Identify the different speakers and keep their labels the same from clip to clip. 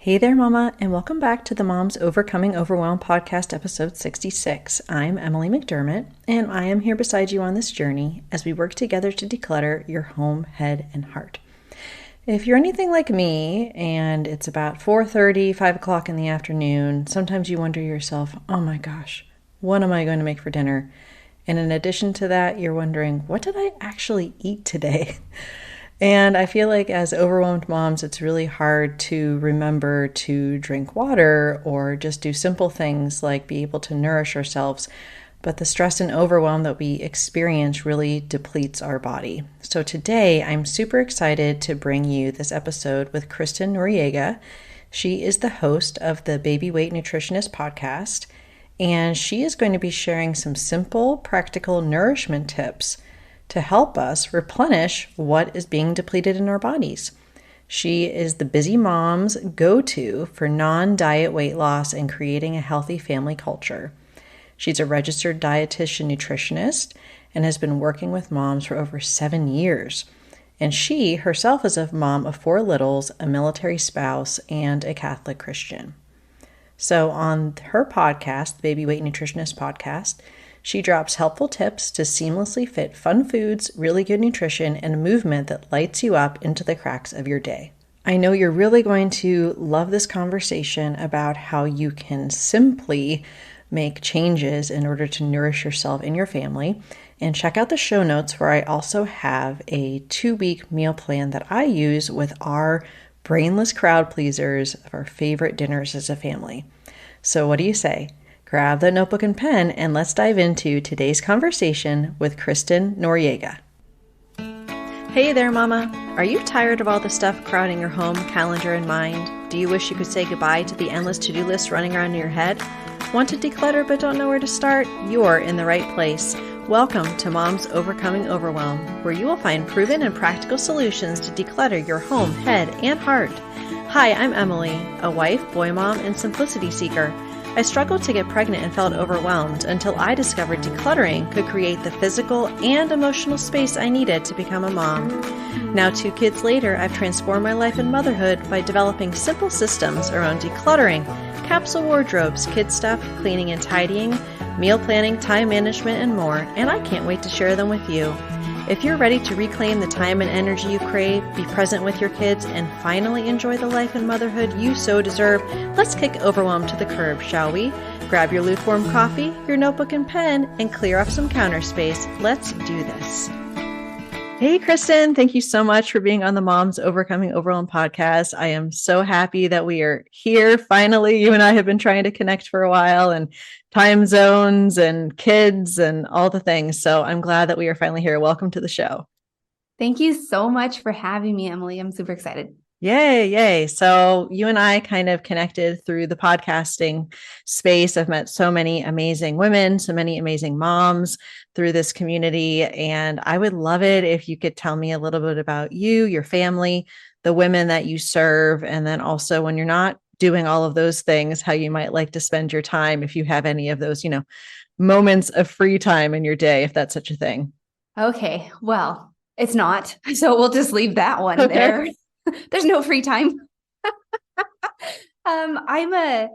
Speaker 1: Hey there, Mama, and welcome back to the Moms Overcoming Overwhelm podcast, episode 66. I'm Emily McDermott, and I am here beside you on this journey as we work together to declutter your home, head, and heart. If you're anything like me, and it's about 4:30, 5 o'clock in the afternoon, sometimes you wonder to yourself, oh my gosh, what am I going to make for dinner? And in addition to that, you're wondering, what did I actually eat today? And I feel like as overwhelmed moms, it's really hard to remember to drink water or just do simple things like be able to nourish ourselves. But the stress and overwhelm that we experience really depletes our body. So today, I'm super excited to bring you this episode with Kristen Noriega. She is the host of the Baby Weight Nutritionist Podcast, and she is going to be sharing some simple, practical nourishment tips to help us replenish what is being depleted in our bodies. She is the busy mom's go-to for non-diet weight loss and creating a healthy family culture. She's a registered dietitian nutritionist and has been working with moms for over 7 years. And she herself is a mom of 4 littles, a military spouse, and a Catholic Christian. So on her podcast, the Baby Weight Nutritionist Podcast, she drops helpful tips to seamlessly fit fun foods, really good nutrition, and a movement that lights you up into the cracks of your day. I know you're really going to love this conversation about how you can simply make changes in order to nourish yourself and your family. And check out the show notes where I also have a 2-week meal plan that I use with our brainless crowd pleasers of our favorite dinners as a family. So what do you say? Grab the notebook and pen and let's dive into today's conversation with Kristen Noriega. Hey there, Mama. Are you tired of all the stuff crowding your home, calendar, and mind? Do you wish you could say goodbye to the endless to-do list running around in your head? Want to declutter but don't know where to start? You're in the right place. Welcome to Moms Overcoming Overwhelm, where you will find proven and practical solutions to declutter your home, head, and heart. Hi, I'm Emily, a wife, boy mom, and simplicity seeker. I struggled to get pregnant and felt overwhelmed until I discovered decluttering could create the physical and emotional space I needed to become a mom. Now, 2 kids later, I've transformed my life and motherhood by developing simple systems around decluttering, capsule wardrobes, kid stuff, cleaning and tidying, meal planning, time management, and more, and I can't wait to share them with you. If you're ready to reclaim the time and energy you crave, be present with your kids, and finally enjoy the life and motherhood you so deserve, let's kick overwhelm to the curb, shall we? Grab your lukewarm coffee, your notebook and pen, and clear off some counter space. Let's do this. Hey, Kristen, thank you so much for being on the Moms Overcoming Overwhelm podcast. I am so happy that we are here. Finally, you and I have been trying to connect for a while, and time zones and kids and all the things. So I'm glad that we are finally here. Welcome to the show.
Speaker 2: Thank you so much for having me, Emily. I'm super excited.
Speaker 1: Yay. So you and I kind of connected through the podcasting space. I've met so many amazing women, so many amazing moms through this community. And I would love it if you could tell me a little bit about you, your family, the women that you serve, and then also when you're not doing all of those things, how you might like to spend your time if you have any of those, moments of free time in your day, if that's such a thing.
Speaker 2: Okay. Well, it's not. So we'll just leave that one there. There's no free time. I'm a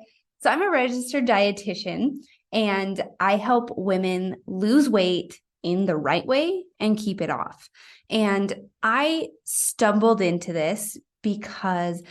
Speaker 2: registered dietitian, and I help women lose weight in the right way and keep it off. And I stumbled into this because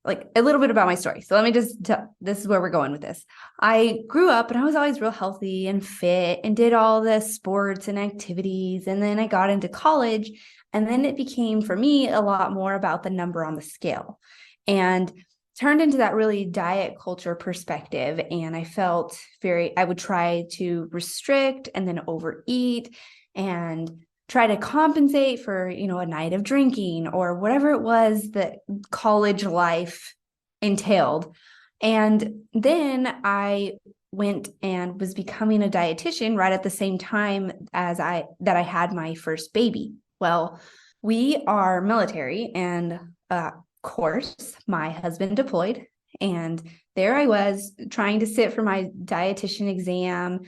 Speaker 2: a little bit about my story. So let me just this is where we're going with this. I grew up and I was always real healthy and fit and did all the sports and activities. And then I got into college, and then it became for me a lot more about the number on the scale and turned into that really diet culture perspective. And I felt I would try to restrict and then overeat and try to compensate for, a night of drinking or whatever it was that college life entailed. And then I went and was becoming a dietitian right at the same time as I had my first baby. Well, we are military, and of course, my husband deployed, and there I was trying to sit for my dietitian exam,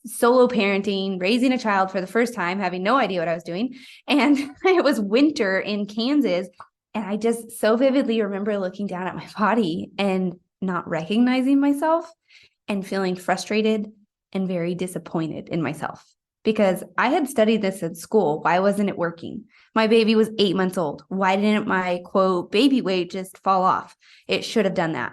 Speaker 2: solo parenting, raising a child for the first time, having no idea what I was doing. And it was winter in Kansas, And I just so vividly remember looking down at my body and not recognizing myself and feeling frustrated and very disappointed in myself because I had studied this in school. Why wasn't it working? My baby was 8 months old. Why didn't my quote baby weight just fall off? It should have done that.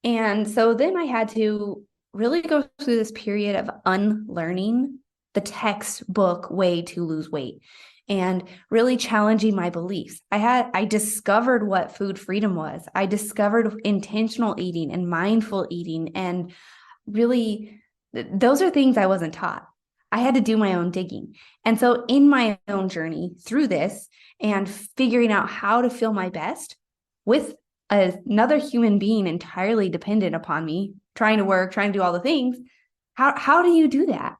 Speaker 2: And so then I had to really go through this period of unlearning the textbook way to lose weight and really challenging my beliefs. I discovered what food freedom was. I discovered intentional eating and mindful eating. And really, those are things I wasn't taught. I had to do my own digging. And so in my own journey through this and figuring out how to feel my best with another human being entirely dependent upon me, trying to work, trying to do all the things, how do you do that?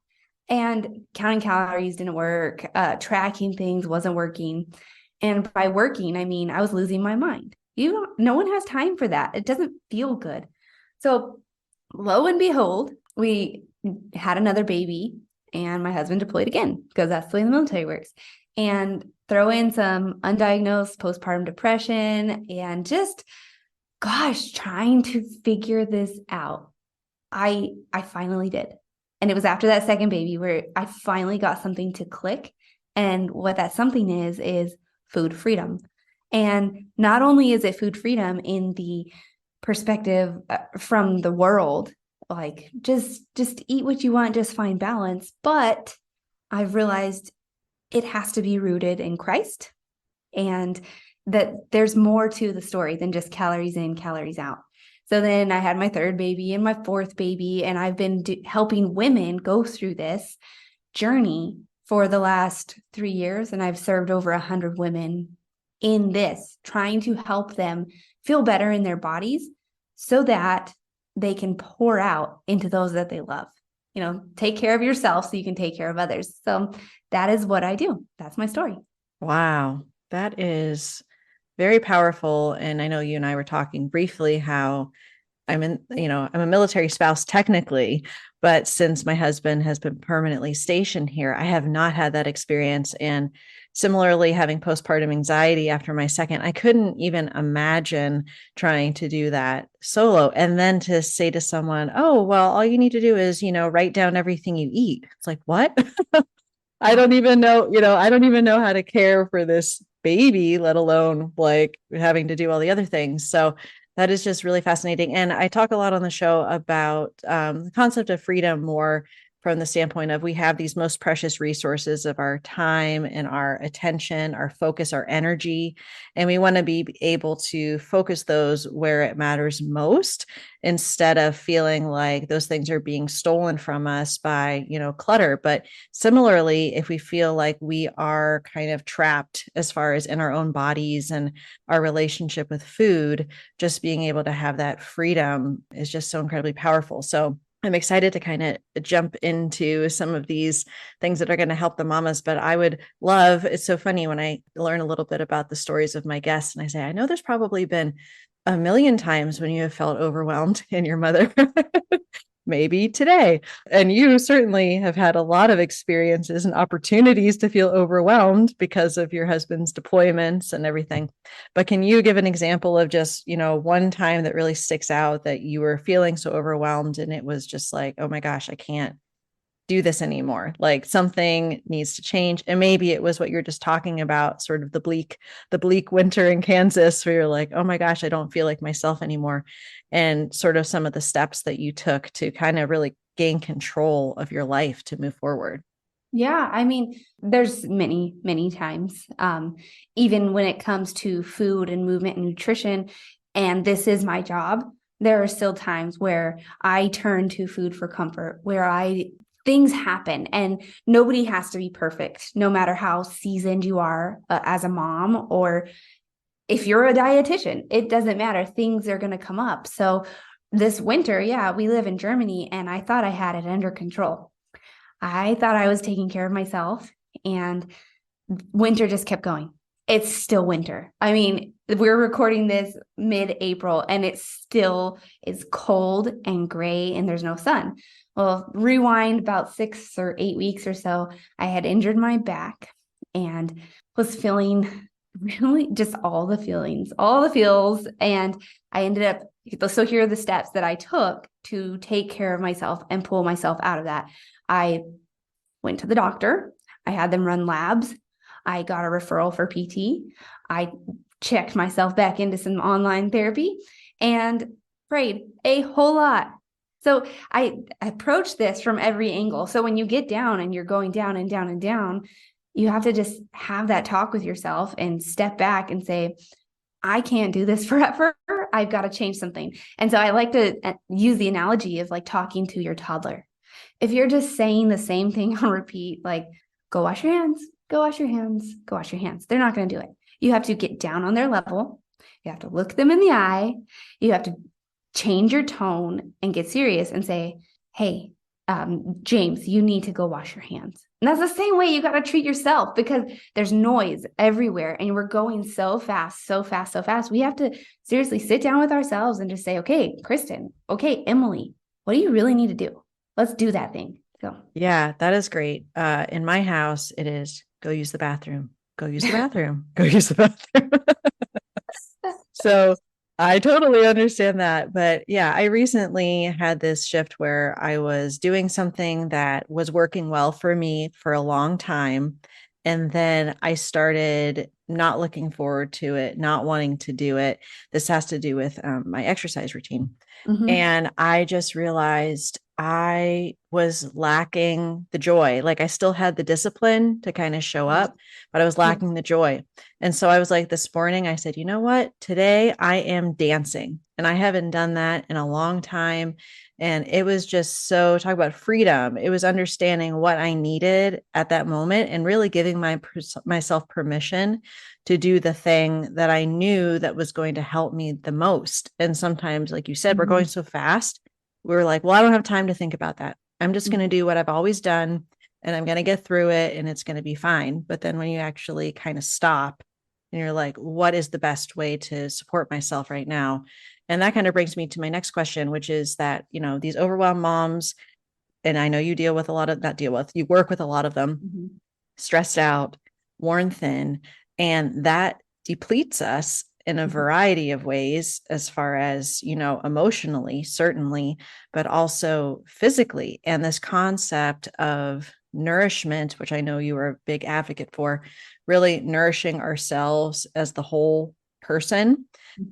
Speaker 2: And counting calories didn't work. Tracking things wasn't working. And by working, I mean, I was losing my mind. No one has time for that. It doesn't feel good. So lo and behold, we had another baby and my husband deployed again because that's the way the military works. And throw in some undiagnosed postpartum depression and just, trying to figure this out. I finally did. And it was after that second baby where I finally got something to click. And what that something is food freedom. And not only is it food freedom in the perspective from the world, like just eat what you want, just find balance. But I've realized it has to be rooted in Christ and that there's more to the story than just calories in, calories out. So then I had my third baby and my fourth baby, and I've been helping women go through this journey for the last 3 years. And I've served over 100 women in this, trying to help them feel better in their bodies so that they can pour out into those that they love. Take care of yourself so you can take care of others. So that is what I do. That's my story.
Speaker 1: Wow. That is very powerful. And I know you and I were talking briefly how I'm a military spouse technically, but since my husband has been permanently stationed here, I have not had that experience. And similarly, having postpartum anxiety after my second, I couldn't even imagine trying to do that solo. And then to say to someone, oh, well, all you need to do is, write down everything you eat. It's like, what? I don't even know how to care for this baby, let alone like having to do all the other things. So that is just really fascinating. And I talk a lot on the show about the concept of freedom more from the standpoint of we have these most precious resources of our time and our attention, our focus, our energy, and we want to be able to focus those where it matters most instead of feeling like those things are being stolen from us by, clutter. But similarly, if we feel like we are kind of trapped as far as in our own bodies and our relationship with food, just being able to have that freedom is just so incredibly powerful. So I'm excited to kind of jump into some of these things that are going to help the mamas, but I would love, it's so funny when I learn a little bit about the stories of my guests and I say, I know there's probably been a million times when you have felt overwhelmed in your mother, maybe today. And you certainly have had a lot of experiences and opportunities to feel overwhelmed because of your husband's deployments and everything. But can you give an example of just, one time that really sticks out that you were feeling so overwhelmed and it was just like, oh my gosh, I can't do this anymore. Like something needs to change. And maybe it was what you're just talking about, sort of the bleak winter in Kansas where you're like, oh my gosh, I don't feel like myself anymore. And sort of some of the steps that you took to kind of really gain control of your life to move forward.
Speaker 2: Yeah, I mean, there's many, many times, even when it comes to food and movement and nutrition, and this is my job, there are still times where I turn to food for comfort, where things happen and nobody has to be perfect, no matter how seasoned you are as a mom, or if you're a dietitian, it doesn't matter. Things are going to come up. So this winter, we live in Germany and I thought I had it under control. I thought I was taking care of myself and winter just kept going. It's still winter. I mean, we're recording this mid-April and it still is cold and gray and there's no sun. Well, rewind about 6 or 8 weeks or so, I had injured my back and was feeling really just all the feelings, all the feels. And I ended up, so here are the steps that I took to take care of myself and pull myself out of that. I went to the doctor. I had them run labs. I got a referral for PT. I checked myself back into some online therapy and prayed a whole lot. So I approach this from every angle. So when you get down and you're going down and down and down, you have to just have that talk with yourself and step back and say, I can't do this forever. I've got to change something. And so I like to use the analogy of like talking to your toddler. If you're just saying the same thing on repeat, like, go wash your hands, go wash your hands, go wash your hands, they're not going to do it. You have to get down on their level. You have to look them in the eye. You have to change your tone and get serious and say, hey, James, you need to go wash your hands. And that's the same way you got to treat yourself, because there's noise everywhere and we're going so fast, so fast, so fast. We have to seriously sit down with ourselves and just say, okay, Kristen, okay, Emily, what do you really need to do? Let's do that thing. So
Speaker 1: Yeah, that is great. In my house, it is go use the bathroom, go use the bathroom, go use the bathroom. So I totally understand that. But yeah, I recently had this shift where I was doing something that was working well for me for a long time. And then I started not looking forward to it, not wanting to do it. This has to do with my exercise routine. And I just realized I was lacking the joy. Like I still had the discipline to kind of show up, but I was lacking the joy. And so I was like, this morning, I said, you know what? Today I am dancing. And I haven't done that in a long time. And it was just so, talk about freedom. It was understanding what I needed at that moment and really giving myself permission to do the thing that I knew that was going to help me the most. And sometimes, like you said, we're going so fast. We're like, well, I don't have time to think about that. I'm just going to do what I've always done and I'm going to get through it and it's going to be fine. But then when you actually kind of stop and you're like, what is the best way to support myself right now? And that kind of brings me to my next question, which is that, you know, these overwhelmed moms, and I know you deal with a lot of, not deal with, you work with a lot of them, stressed out, worn thin, and that depletes us in a variety of ways, as far as, you know, emotionally, certainly, but also physically. And this concept of nourishment, which I know you are a big advocate for, really nourishing ourselves as the whole person,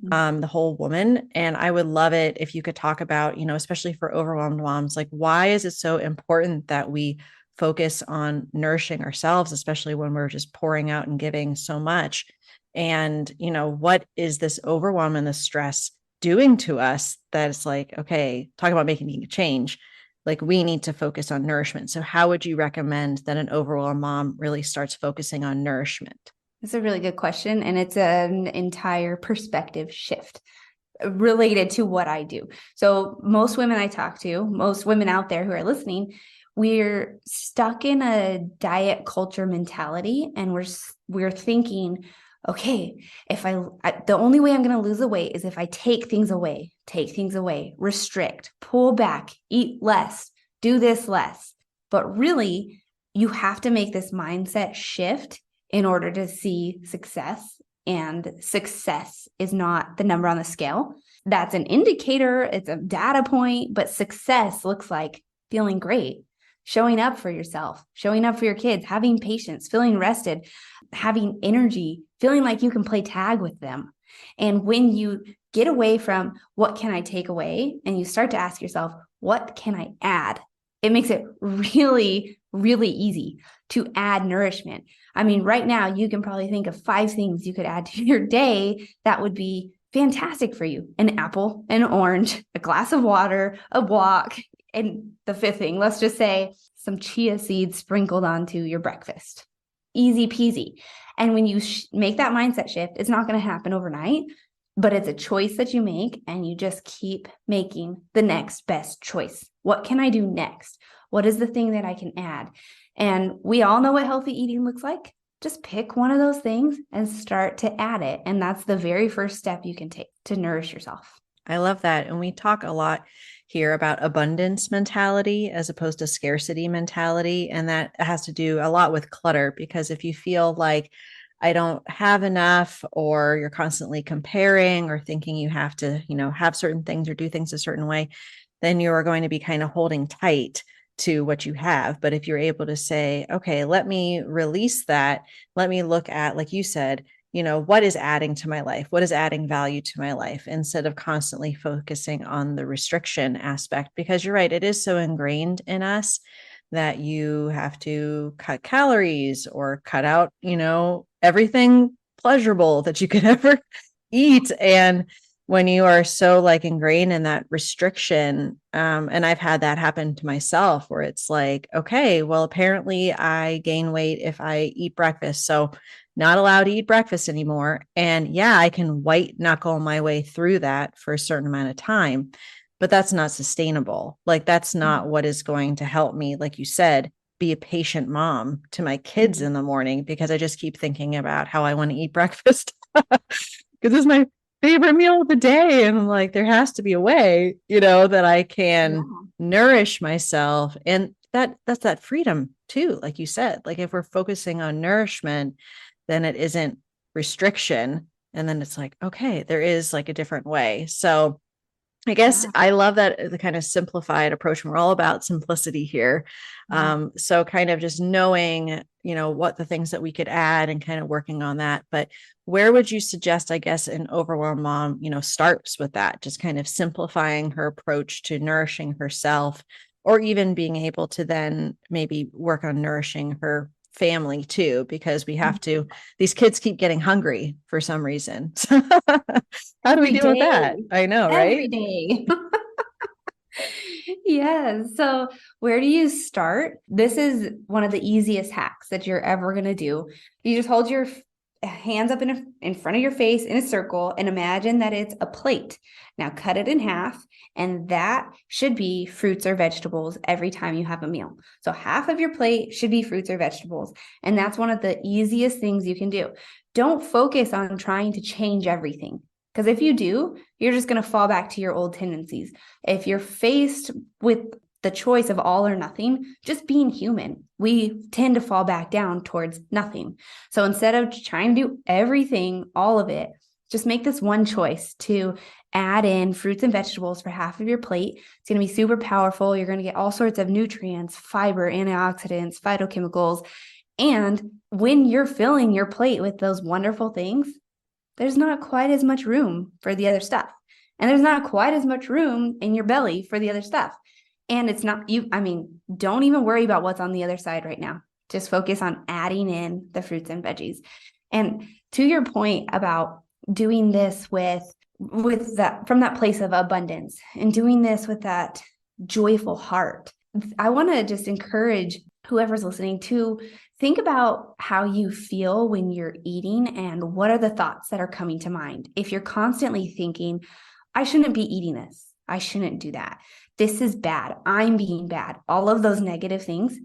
Speaker 1: the whole woman. And I would love it if you could talk about, you know, especially for overwhelmed moms, like, why is it so important that we focus on nourishing ourselves, especially when we're just pouring out and giving so much? And, you know, what is this overwhelm and the stress doing to us that it's like, okay, talk about making a change. Like we need to focus on nourishment. So how would you recommend that an overwhelmed mom really starts focusing on nourishment?
Speaker 2: It's a really good question. And it's an entire perspective shift related to what I do. So most women I talk to, most women out there who are listening, we're stuck in a diet culture mentality, and we're thinking, okay, if the only way I'm going to lose the weight is if I take things away, restrict, pull back, eat less, do this less. But really, you have to make this mindset shift in order to see success. And success is not the number on the scale. That's an indicator, it's a data point, but success looks like feeling great, showing up for yourself, showing up for your kids, having patience, feeling rested, having energy, feeling like you can play tag with them. And when you get away from what can I take away, and you start to ask yourself, what can I add? It makes it really, really easy to add nourishment. I mean, right now, you can probably think of 5 things you could add to your day that would be fantastic for you: an apple, an orange, a glass of water, a walk. And the 5th thing, let's just say some chia seeds sprinkled onto your breakfast. Easy peasy. And when you make that mindset shift, it's not going to happen overnight, but it's a choice that you make, and you just keep making the next best choice. What can I do next? What is the thing that I can add? And we all know what healthy eating looks like. Just pick one of those things and start to add it. And that's the very first step you can take to nourish yourself.
Speaker 1: I love that. And we talk a lot here about abundance mentality as opposed to scarcity mentality. And that has to do a lot with clutter, because if you feel like I don't have enough, or you're constantly comparing or thinking you have to, have certain things or do things a certain way, then you are going to be kind of holding tight to what you have. But if you're able to say, okay, let me release that, let me look at, like you said, what is adding to my life? What is adding value to my life, instead of constantly focusing on the restriction aspect? Because you're right, it is so ingrained in us that you have to cut calories or cut out, everything pleasurable that you could ever eat. And when you are so like ingrained in that restriction, and I've had that happen to myself, where it's like, okay, well, apparently I gain weight if I eat breakfast, so not allowed to eat breakfast anymore. And yeah, I can white knuckle my way through that for a certain amount of time, but that's not sustainable. Like, that's not what is going to help me, like you said, be a patient mom to my kids in the morning, because I just keep thinking about how I want to eat breakfast because it's my favorite meal of the day. And I'm like, there has to be a way, that I can nourish myself. And that's that freedom too. Like you said, like if we're focusing on nourishment, then it isn't restriction. And then it's like, okay, there is like a different way. So I guess I love that, the kind of simplified approach. We're all about simplicity here. So kind of just knowing, what the things that we could add and kind of working on that. But where would you suggest, I guess, an overwhelmed mom, starts with that, just kind of simplifying her approach to nourishing herself, or even being able to then maybe work on nourishing her family too, because we have to, these kids keep getting hungry for some reason. How do we deal with that? I know, right?
Speaker 2: Every day. Yes. So where do you start? This is one of the easiest hacks that you're ever going to do. You just hold your hands up in front of your face in a circle and imagine that it's a plate. Now cut it in half, and that should be fruits or vegetables every time you have a meal. So half of your plate should be fruits or vegetables. And that's one of the easiest things you can do. Don't focus on trying to change everything, because if you do, you're just going to fall back to your old tendencies. If you're faced with the choice of all or nothing, just being human, we tend to fall back down towards nothing. So instead of trying to do everything, all of it, just make this one choice to add in fruits and vegetables for half of your plate. It's going to be super powerful. You're going to get all sorts of nutrients, fiber, antioxidants, phytochemicals. And when you're filling your plate with those wonderful things, there's not quite as much room for the other stuff. And there's not quite as much room in your belly for the other stuff. And it's not don't even worry about what's on the other side right now. Just focus on adding in the fruits and veggies. And to your point about doing this with that, from that place of abundance, and doing this with that joyful heart, I want to just encourage whoever's listening to think about how you feel when you're eating and what are the thoughts that are coming to mind. If you're constantly thinking, I shouldn't be eating this, I shouldn't do that, this is bad, I'm being bad, all of those negative things,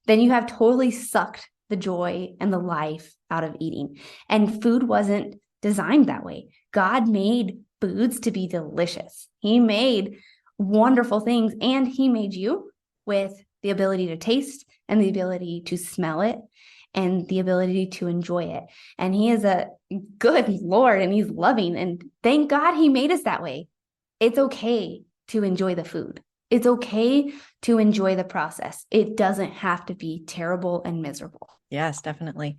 Speaker 2: then you have totally sucked the joy and the life out of eating. And food wasn't designed that way. God made foods to be delicious. He made wonderful things, and he made you with the ability to taste and the ability to smell it and the ability to enjoy it. And he is a good Lord, and he's loving, and thank God he made us that way. It's okay to enjoy the food. It's okay to enjoy the process. It doesn't have to be terrible and miserable.
Speaker 1: Yes, definitely.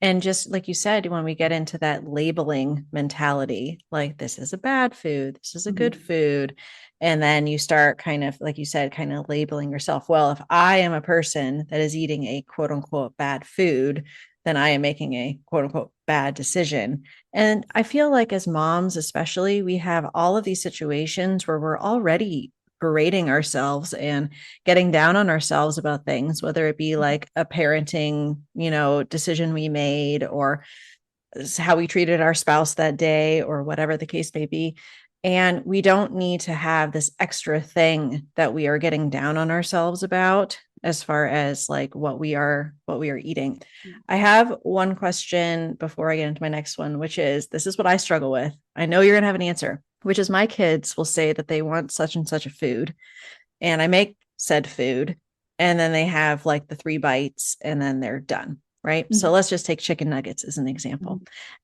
Speaker 1: And just like you said, when we get into that labeling mentality, like this is a bad food, this is a good food. And then you start kind of, like you said, kind of labeling yourself. Well, if I am a person that is eating a quote unquote bad food, then I am making a quote unquote bad decision. And I feel like as moms, especially, we have all of these situations where we're already berating ourselves and getting down on ourselves about things, whether it be like a parenting, decision we made, or how we treated our spouse that day, or whatever the case may be. And we don't need to have this extra thing that we are getting down on ourselves about, as far as like what we are eating. I have one question before I get into my next one, which is, this is what I struggle with. I know you're going to have an answer, which is my kids will say that they want such and such a food, and I make said food, and then they have like the 3 bites and then they're done. right?
Speaker 2: Mm-hmm.
Speaker 1: So let's just take chicken nuggets as an example.
Speaker 2: Mm-hmm.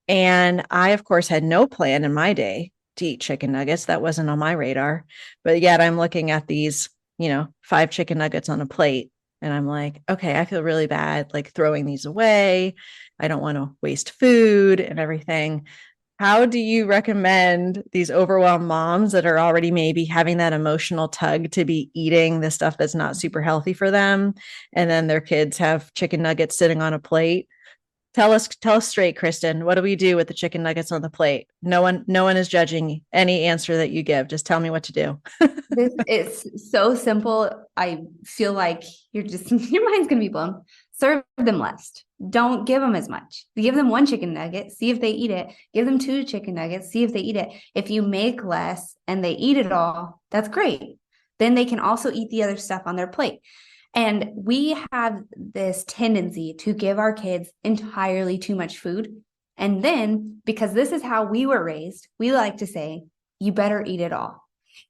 Speaker 1: And I, of course, had no plan in my day to eat chicken nuggets. That wasn't on my radar. But yet I'm looking at these, 5 chicken nuggets on a plate. And I'm like, okay, I feel really bad, like throwing these away. I don't want to waste food and everything. How do you recommend these overwhelmed moms that are already maybe having that emotional tug to be eating the stuff that's not super healthy for them? And then their kids have chicken nuggets sitting on a plate. Tell us straight, Kristen. What do we do with the chicken nuggets on the plate? No one is judging any answer that you give. Just tell me what to do.
Speaker 2: It's so simple. I feel like your mind's gonna be blown. Serve them less. Don't give them as much. Give them 1 chicken nugget, see if they eat it. Give them 2 chicken nuggets, see if they eat it. If you make less and they eat it all, that's great. Then they can also eat the other stuff on their plate. And we have this tendency to give our kids entirely too much food. And then, because this is how we were raised, we like to say, you better eat it all.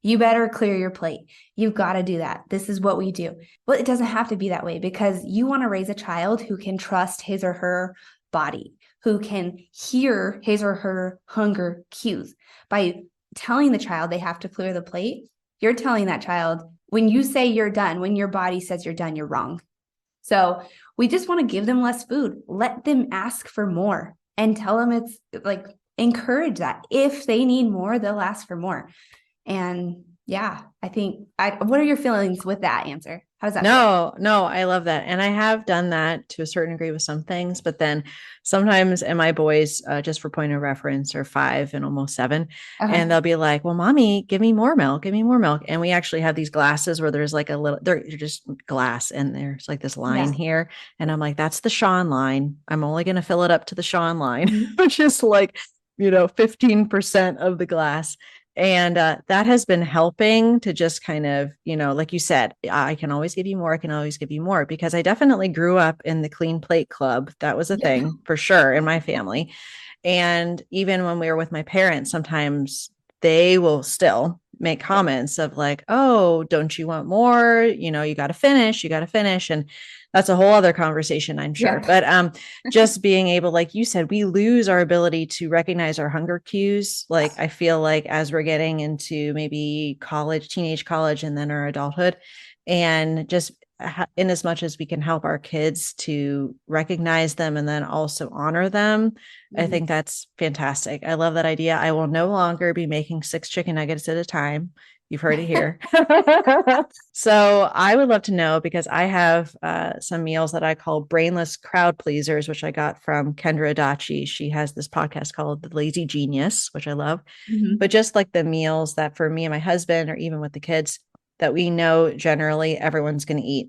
Speaker 2: You better clear your plate. You've got to do that. This is what we do. Well, it doesn't have to be that way, because you want to raise a child who can trust his or her body, who can hear his or her hunger cues. By telling the child they have to clear the plate, you're telling that child, when you say you're done, when your body says you're done, you're wrong. So we just want to give them less food. Let them ask for more and tell them it's like, encourage that. If they need more, they'll ask for more. And yeah, I think, what are your feelings with that answer? How does that feel?
Speaker 1: No, I love that. And I have done that to a certain degree with some things, but then sometimes, and my boys, just for point of reference, are 5 and almost 7.
Speaker 2: Okay.
Speaker 1: And they'll be like, well, mommy, give me more milk. Give me more milk. And we actually have these glasses where there's like they're just glass and there's like this line here. And I'm like, that's the Sean line. I'm only going to fill it up to the Sean line, which is like, 15% of the glass. And that has been helping to just kind of, like you said, I can always give you more. I can always give you more, because I definitely grew up in the clean plate club. That was a thing for sure in my family. And even when we were with my parents, sometimes they will still make comments of like, oh, don't you want more? You got to finish, And that's a whole other conversation, I'm sure. But just being able, like you said, we lose our ability to recognize our hunger cues. Like, I feel like as we're getting into maybe teenage college, and then our adulthood, and just in as much as we can help our kids to recognize them and then also honor them, I think that's fantastic. I love that idea. I will no longer be making 6 chicken nuggets at a time. You've heard it here. So I would love to know, because I have some meals that I call brainless crowd pleasers, which I got from Kendra Adachi. She has this podcast called The Lazy Genius, which I love. But just like the meals that for me and my husband, or even with the kids, that we know generally everyone's going to eat.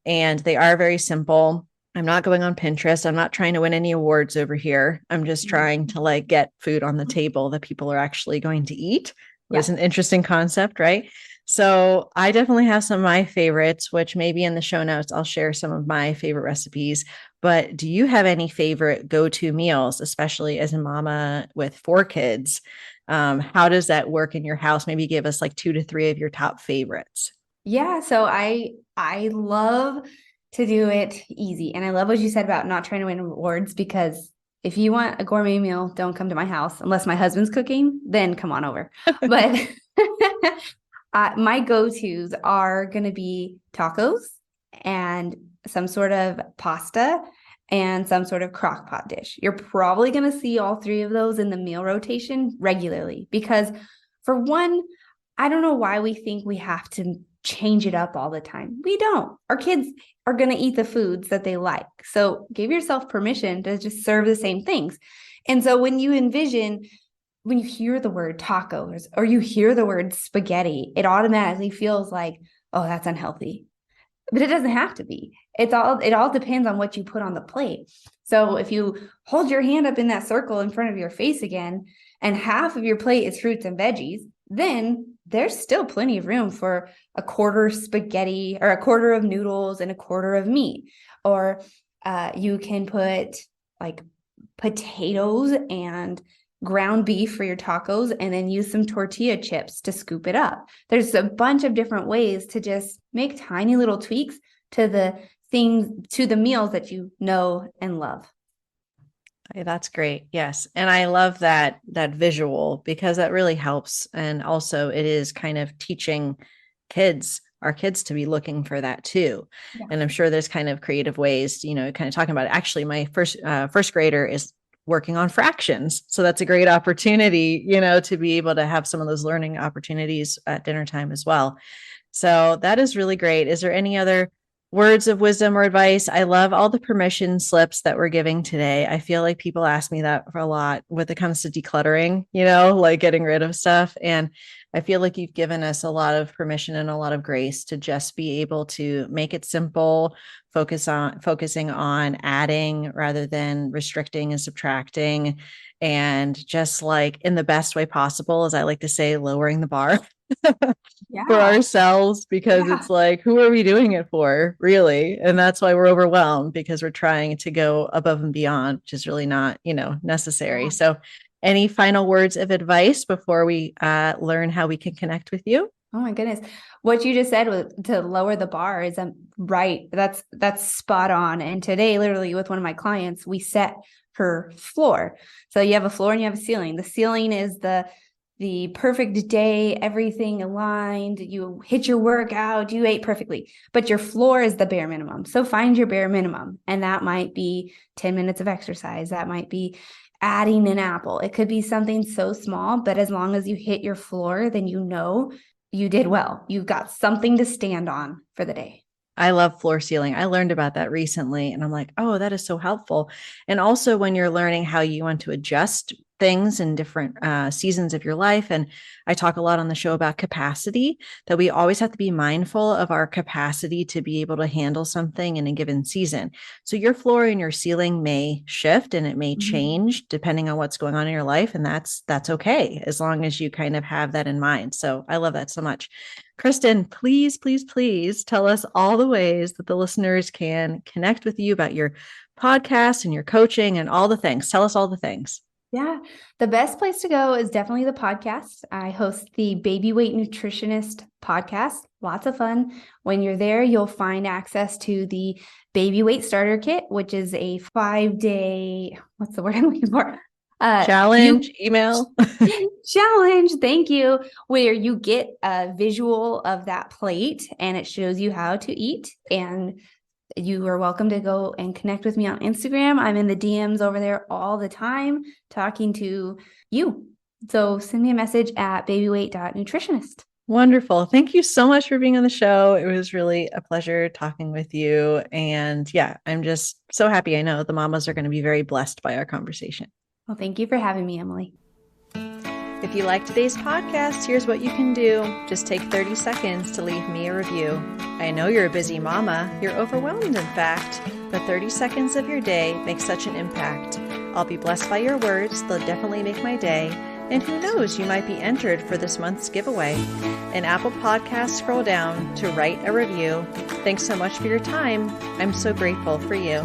Speaker 1: And they are very simple. I'm not going on Pinterest. I'm not trying to win any awards over here. I'm just trying to like get food on the table that people are actually going to eat. It's an interesting concept, right? So I definitely have some of my favorites, which maybe in the show notes, I'll share some of my favorite recipes. But do you have any favorite go-to meals, especially as a mama with 4 kids? How does that work in your house? Maybe give us like 2 to 3 of your top favorites.
Speaker 2: Yeah. So I love to do it easy. And I love what you said about not trying to win awards, because if you want a gourmet meal, don't come to my house unless my husband's cooking, then come on over. But my go-tos are going to be tacos and some sort of pasta and some sort of crock pot dish. You're probably going to see all 3 of those in the meal rotation regularly, because for one, I don't know why we think we have to change it up all the time. We don't. Our kids are going to eat the foods that they like. So give yourself permission to just serve the same things. And so when you hear the word tacos or you hear the word spaghetti, it automatically feels like, oh, that's unhealthy. But it doesn't have to be. It all depends on what you put on the plate. So if you hold your hand up in that circle in front of your face again, and half of your plate is fruits and veggies, then there's still plenty of room for a quarter spaghetti or a quarter of noodles and a quarter of meat. Or you can put like potatoes and ground beef for your tacos, and then use some tortilla chips to scoop it up. There's a bunch of different ways to just make tiny little tweaks to the things, to the meals that you know and love.
Speaker 1: That's great. Yes. And I love that visual, because that really helps. And also it is kind of teaching our kids to be looking for that too. Yeah. And I'm sure there's kind of creative ways, kind of talking about it. Actually, my first grader is working on fractions. So that's a great opportunity, to be able to have some of those learning opportunities at dinner time as well. So that is really great. Is there any other words of wisdom or advice? I love all the permission slips that we're giving today. I feel like people ask me that for a lot when it comes to decluttering, like getting rid of stuff. And I feel like you've given us a lot of permission and a lot of grace to just be able to make it simple, focusing on adding rather than restricting and subtracting, and just like in the best way possible, as I like to say, lowering the bar. For ourselves, because it's like, who are we doing it for, really? And that's why we're overwhelmed, because we're trying to go above and beyond, which is really not, necessary. So any final words of advice before we learn how we can connect with you?
Speaker 2: Oh my goodness. What you just said to lower the bar is right. That's spot on. And today, literally with one of my clients, we set her floor. So you have a floor and you have a ceiling. The ceiling is the perfect day, everything aligned, you hit your workout, you ate perfectly, but your floor is the bare minimum. So find your bare minimum. And that might be 10 minutes of exercise. That might be adding an apple. It could be something so small, but as long as you hit your floor, then you did well. You've got something to stand on for the day.
Speaker 1: I love floor ceiling. I learned about that recently, and I'm like, oh, that is so helpful. And also when you're learning how you want to adjust things in different seasons of your life. And I talk a lot on the show about capacity, that we always have to be mindful of our capacity to be able to handle something in a given season. So your floor and your ceiling may shift and it may change depending on what's going on in your life. And that's okay, as long as you kind of have that in mind. So I love that so much. Kristen, please, please, please tell us all the ways that the listeners can connect with you about your podcast and your coaching and all the things. Tell us all the things.
Speaker 2: Yeah, the best place to go is definitely the podcast. I host the Baby Weight Nutritionist Podcast. Lots of fun. When you're there, you'll find access to the Baby Weight Starter Kit, which is a 5-day, what's the word I'm looking for?
Speaker 1: Challenge, email.
Speaker 2: Challenge, thank you, where you get a visual of that plate and it shows you how to eat. And you are welcome to go and connect with me on Instagram. I'm in the DMs over there all the time talking to you. So send me a message at babyweight.nutritionist.
Speaker 1: Wonderful. Thank you so much for being on the show. It was really a pleasure talking with you. And yeah, I'm just so happy. I know the mamas are going to be very blessed by our conversation.
Speaker 2: Well, thank you for having me, Emily.
Speaker 1: If you like today's podcast, here's what you can do. Just take 30 seconds to leave me a review. I know you're a busy mama. You're overwhelmed, in fact, but 30 seconds of your day makes such an impact. I'll be blessed by your words. They'll definitely make my day. And who knows, you might be entered for this month's giveaway. In Apple Podcasts, scroll down to write a review. Thanks so much for your time. I'm so grateful for you.